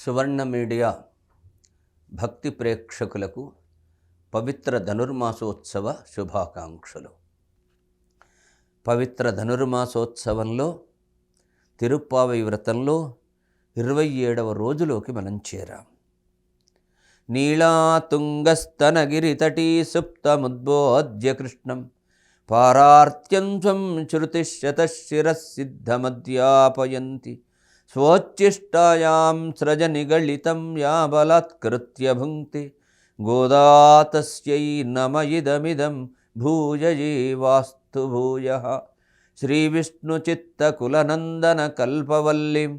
సువర్ణ media భక్తి ప్రేక్షకులకు పవిత్ర ధనుర్మాసోత్సవ శుభాకాంక్షలు. పవిత్ర ధనుర్మాసోత్సవంలో తిరుప్పావై వ్రతంలో 27వ రోజులోకి మనం చేరాం. నీళాతుంగస్తనగిరితటీ సుప్తముద్బోధ్య కృష్ణం పారార్త్యం త్వం శృతిశతశిరసిద్ధమధ్యాపయంతి స్వోచ్ఛిష్టాయాం సృజనిగళితం యా బలాత్కృత్య భుంక్తి గోదా తస్యై నమ ఇదమిదం భూయయేవాస్తు భూయః. శ్రీవిష్ణుచిత్తకులనందన కల్పవల్లిం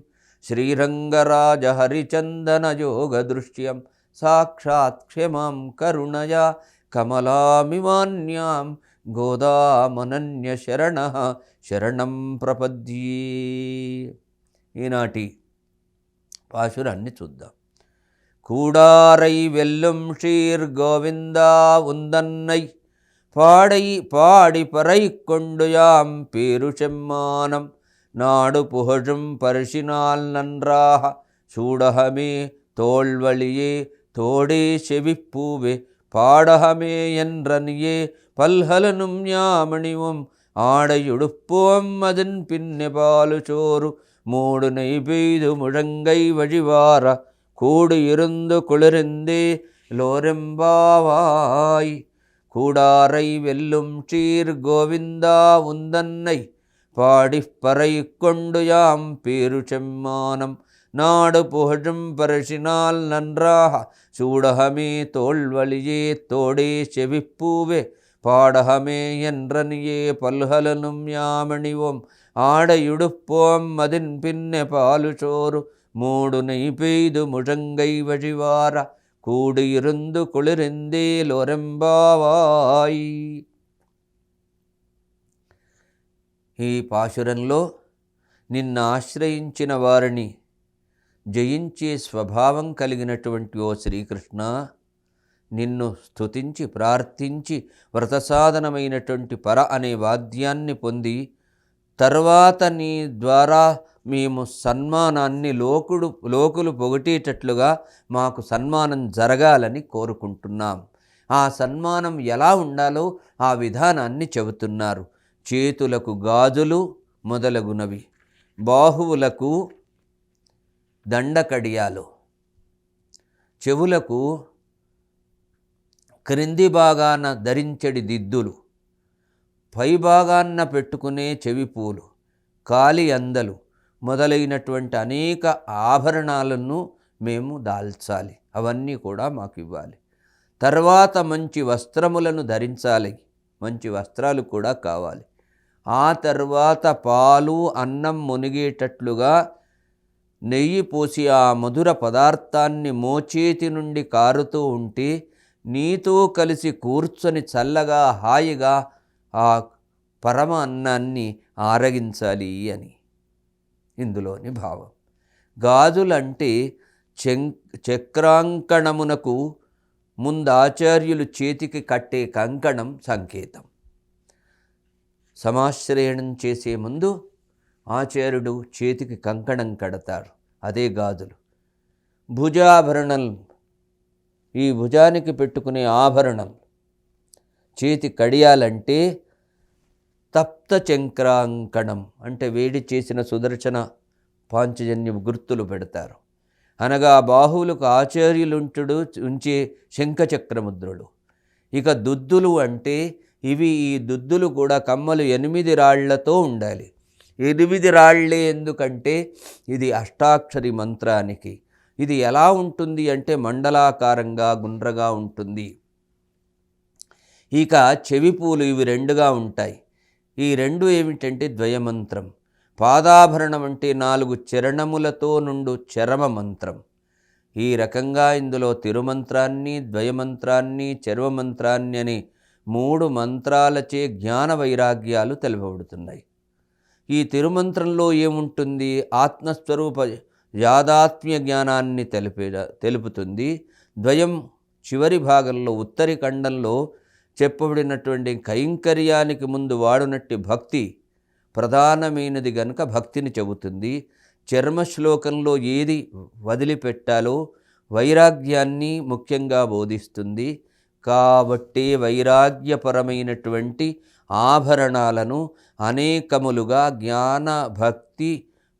శ్రీరంగరాజహరిచందనయోగదృశ్యం సాక్షాత్ క్షమాం కరుణయా కమలామిమాన్యాం గోదామనన్య శరణః శరణం ప్రపద్యే. ఈనాటి పాశురాన్ని చూద్దాం. కూడారై వెల్లుం ஷீர் గోవిందా ఉందన్నై పాడై పాడి పరై కొండుయాం పేరు చెమ్మానం நாடு புகழும் பரிசினால் நன்றாக சூடகமே தோள்வழியே தோடே செவிப்பூவே பாடகமே என்றனியே பல்ஹலனும் யாமணிவும் ஆடையுடுப்போம் அதன் பின்னே பாலு சோறு மூடு நெய் பெய்து முழங்கை வழிவார கூடு இருந்து குளிர்ந்தே லோரெம்பாவாய். கூடாரை வெல்லும் ஷீர் கோவிந்தா உந்தன்னை பாடிப்பறை கொண்டு யாம் பேரு செம்மானம் நாடு புகழும் பரிசினால் நன்றாக சூடகமே தோள்வழியே தோடே செவிப்பூவே பாடகமே என்றனியே பல்ஹலனும் யாமணிவோம் ஆடையுடுப்போம் அதின் பின்னே பாலு சோறு மூடு நெய் பெய்து முழங்கை வழிவார கூடு இருந்து குளிர்ந்தே లొరెంబావాయ్. ఈ పాశురంలో నిన్ను ఆశ్రయించిన వారిని జయించే స్వభావం కలిగినటువంటి ఓ శ్రీకృష్ణ, నిన్ను స్తుతించి ప్రార్థించి వ్రతసాధనమైనటువంటి పర అనే వాద్యాన్ని పొంది తర్వాత నీ ద్వారా మేము సన్మానాన్ని లోకులు పొగిటేటట్లుగా మాకు సన్మానం జరగాలని కోరుకుంటున్నాం. ఆ సన్మానం ఎలా ఉండాలో ఆ విధానాన్ని చెబుతున్నారు. చేతులకు గాజులు మొదలగునవి, బాహువులకు దండకడియాలు, చెవులకు క్రింది భాగాన ధరించడి దిద్దులు, పై భాగాన్న పెట్టుకునే చెవిపూలు, కాలి అందలు మొదలైనటువంటి అనేక ఆభరణాలను మేము దాల్చాలి. అవన్నీ కూడా మాకు ఇవ్వాలి. తర్వాత మంచి వస్త్రములను ధరించాలి. మంచి వస్త్రాలు కూడా కావాలి. ఆ తర్వాత పాలు అన్నం మునిగేటట్లుగా నెయ్యి పోసి ఆ మధుర పదార్థాన్ని మోచేతి నుండి కారుతూ ఉంటే నీతో కలిసి కూర్చొని చల్లగా హాయిగా ఆ పరమ అన్నాన్ని ఆరగించాలి అని ఇందులోని భావం. గాజులంటే చక్రాంకణమునకు ముందు ఆచార్యులు చేతికి కట్టే కంకణం సంకేతం. సమాశ్రయణం చేసే ముందు ఆచార్యుడు చేతికి కంకణం కడతారు, అదే గాజులు. భుజాభరణం, ఈ భుజానికి పెట్టుకునే ఆభరణం, చేతి కడియాలంటే తప్త చక్రాంకణం అంటే వేడి చేసిన సుదర్శన పాంచజన్య గుర్తులు పెడతారు. అనగా బాహువులకు ఆచార్యులు ఉంచే శంఖచక్రముద్రలు. ఇక దుద్దులు అంటే ఈ దుద్దులు కూడా కమ్మలు 8 రాళ్లతో ఉండాలి. 8 రాళ్లే ఎందుకంటే ఇది అష్టాక్షరి మంత్రానికి. ఇది ఎలా ఉంటుంది అంటే మండలాకారంగా గుండ్రగా ఉంటుంది. ఇక చెవిపూలు ఇవి 2గా ఉంటాయి. ఈ 2 ఏమిటంటే ద్వయమంత్రం. పాదాభరణం అంటే 4 చరణములతో నుండు చరమ మంత్రం. ఈ రకంగా ఇందులో తిరుమంత్రాన్ని, ద్వయమంత్రాన్ని, చర్వమంత్రాన్ని అని 3 మంత్రాలచే జ్ఞాన వైరాగ్యాలు తెలుపబడుతున్నాయి. ఈ తిరుమంత్రంలో ఏముంటుంది? ఆత్మస్వరూప యాదాత్మ్య జ్ఞానాన్ని తెలుపుతుంది. ద్వయం చివరి భాగంలో ఉత్తరి ఖండంలో చెప్పబడినటువంటి కైంకర్యానికి ముందు వాడునట్టి భక్తి ప్రధానమైనది గనుక భక్తిని చెబుతుంది. చర్మశ్లోకంలో ఏది వదిలిపెట్టాలో వైరాగ్యాన్ని ముఖ్యంగా బోధిస్తుంది. కాబట్టి వైరాగ్యపరమైనటువంటి ఆభరణాలను అనేకములుగా జ్ఞాన భక్తి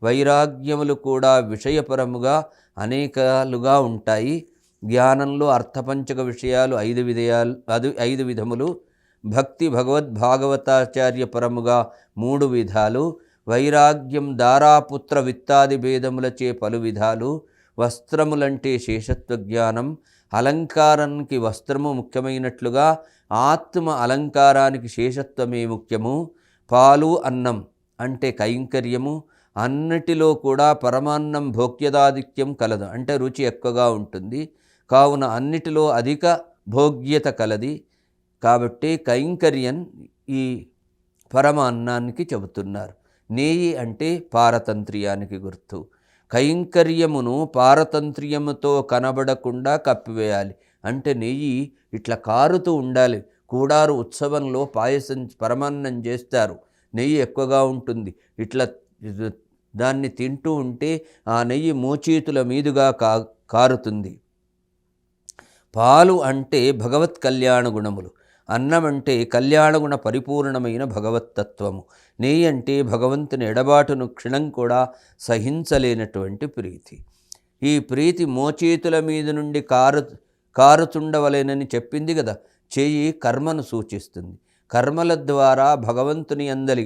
వైరాగ్యములు కూడా విషయపరముగా అనేకాలుగా ఉంటాయి. జ్ఞానంలో అర్థపంచక విషయాలు 5 విధములు, భక్తి భగవద్భాగవతాచార్య పరముగా 3 విధాలు, వైరాగ్యం దారాపుత్ర విత్తాది భేదములచే పలు విధాలు, వస్త్రములంటే శేషత్వ జ్ఞానం, అలంకారానికి వస్త్రము ముఖ్యమైనట్లుగా ఆత్మ అలంకారానికి శేషత్వమే ముఖ్యము, పాలు అన్నం అంటే కైంకర్యము, అన్నిటిలో కూడా పరమాన్నం భోగ్యదాధిక్యం కలదు, అంటే రుచి ఎక్కువగా ఉంటుంది, కావున అన్నిటిలో అధిక భోగ్యత కలది. కాబట్టి కైంకర్యం ఈ పరమాన్నానికి చెబుతున్నారు. నేయి అంటే పారతంత్ర్యానికి గుర్తు. కైంకర్యమును పారతంత్ర్యముతో కనబడకుండా కప్పివేయాలి. అంటే నెయ్యి ఇట్లా కారుతూ ఉండాలి. కూడారు ఉత్సవంలో పాయసం పరమాన్నం చేస్తారు, నెయ్యి ఎక్కువగా ఉంటుంది. ఇట్లా దాన్ని తింటూ ఉంటే ఆ నెయ్యి మోచేతుల మీదుగా కారుతుంది. పాలు అంటే భగవత్ కళ్యాణ గుణములు, అన్నం అంటే కళ్యాణగుణ పరిపూర్ణమైన భగవత్తత్వము, నెయ్యి అంటే భగవంతుని ఎడబాటును క్షణం కూడా సహించలేనటువంటి ప్రీతి. ఈ ప్రీతి మోచేతుల మీద నుండి కారుతుండవలేనని చెప్పింది కదా. చెయ్యి కర్మను సూచిస్తుంది. కర్మల ద్వారా భగవంతుని అందలి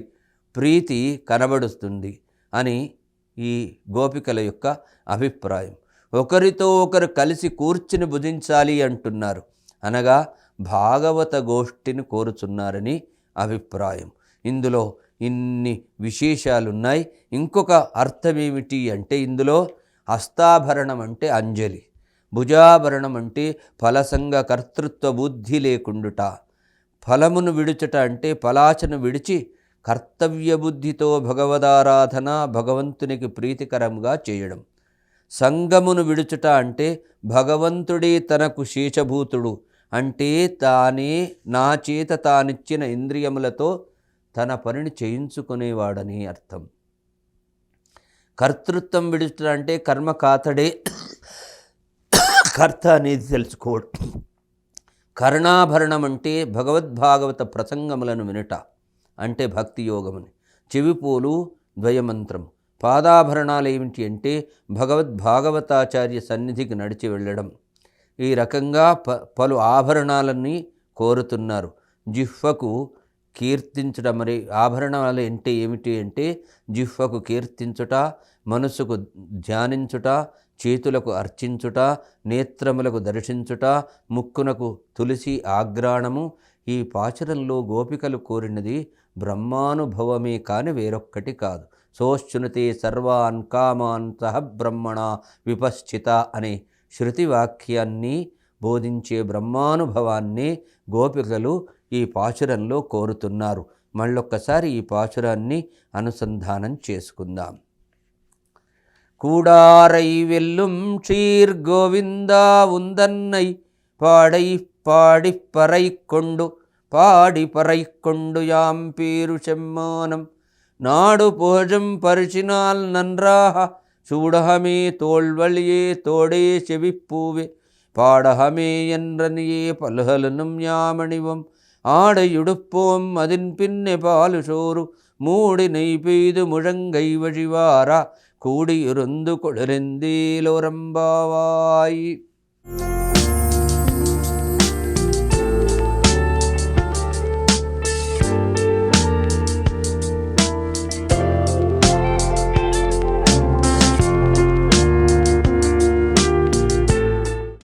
ప్రీతి కనబడుతుంది అని ఈ గోపికల యొక్క అభిప్రాయం. ఒకరితో ఒకరు కలిసి కూర్చుని భుజించాలి అంటున్నారు, అనగా భాగవత గోష్ఠిని కోరుచున్నారని అభిప్రాయం. ఇందులో ఇన్ని విశేషాలున్నాయి. ఇంకొక అర్థమేమిటి అంటే, ఇందులో హస్తాభరణం అంటే అంజలి, భుజాభరణం అంటే ఫలసంగ కర్తృత్వ బుద్ధి లేకుండుట, ఫలమును విడుచుట అంటే ఫలాచను విడిచి కర్తవ్య బుద్ధితో భగవదారాధన భగవంతునికి ప్రీతికరంగా చేయడం, సంగమును విడుచుట అంటే భగవంతుడే తనకు శేషభూతుడు, అంటే తానే నా చేత తానిచ్చిన ఇంద్రియములతో తన పనిని చేయించుకునేవాడని అర్థం. కర్తృత్వం విడుచుట అంటే కర్మ కాతడే కర్త అనేది తెలుసుకోవడం. కర్ణాభరణం అంటే భగవద్భాగవత ప్రసంగములను వినుట, అంటే భక్తి యోగముని. చెవిపోలు ద్వయమంత్రం. పాదాభరణాలు ఏమిటి అంటే భగవద్భాగవతాచార్య సన్నిధికి నడిచి వెళ్ళడం. ఈ రకంగా పలు ఆభరణాలని కోరుతున్నారు. జిహ్వకు కీర్తించుట. మరి ఆభరణాలు అంటే ఏమిటి అంటే జిహ్వకు కీర్తించుట, మనసుకు ధ్యానించుట, చేతులకు అర్చించుట, నేత్రములకు దర్శించుట, ముక్కునకు తులసి ఆగ్రాణము. ఈ పాచురంలో గోపికలు కోరినది బ్రహ్మానుభవమే కాని వేరొక్కటి కాదు. సోశ్చునతే సర్వాన్ కామాన్ సహ బ్రహ్మణ విపశ్చిత అనే శృతి వాక్యాన్ని బోధించే బ్రహ్మానుభవాన్ని గోపికలు ఈ పాచురంలో కోరుతున్నారు. మళ్ళొక్కసారి ఈ పాచురాన్ని అనుసంధానం చేసుకుందాం. కూడారై వెల్లుం క్షీర్ గోవిందా ఉందన్నై పాడై పాడి పరైకొండు పాడి పరైకొండు యాం పేరు చెమ్మానం நாடு போஜம் பரிசினால் நன்றாக சூடகமே தோல்வழியே தோடே செவிப்பூவே பாடகமே என்றனியே பல்கலனும் யாமணிவம் ஆடையுடுப்போம் அதின் பின்னே பாலு சோறு மூடி நெய் பெய்து முழங்கை வழிவாரா கூடியிருந்து கொடரெந்தேலோரம்பாவாய்.